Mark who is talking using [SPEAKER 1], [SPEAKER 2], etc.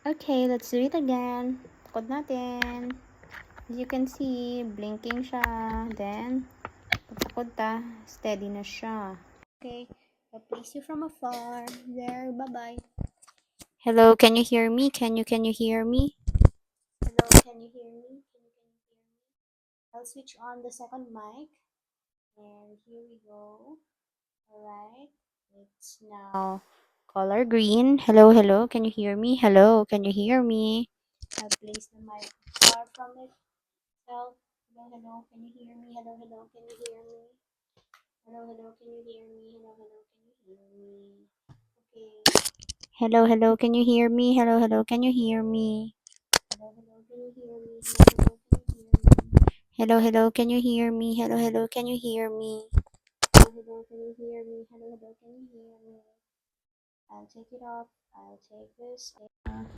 [SPEAKER 1] Okay, let's do it again. Tukod natin. As you can see, blinking siya. Then, pagtukod ta, steady na siya. Okay, I'll place you from afar. There, bye-bye. Hello, can you hear me? Can you hear me? Hello, can you hear me? Can you hear me? I'll switch on the second mic. And here we go. Alright, it's now color green. Hello, hello, can you hear me? Hello, can you hear me? I'll place the mic far from it. Hello, hello, can you hear me? Hello, hello, can you hear me? Hello, hello, can you hear me? Hello, hello, can you hear me? Okay. Hello, hello, can you hear me? Hello, hello, can you hear me? Hello, hello, can you hear me? Hello, hello, can you hear me? Hello, hello, can you hear me? Hello, hello, can you hear me? Hello, hello, can you hear me? Hello, hello, can you hear me? I'll take it off. I'll take this.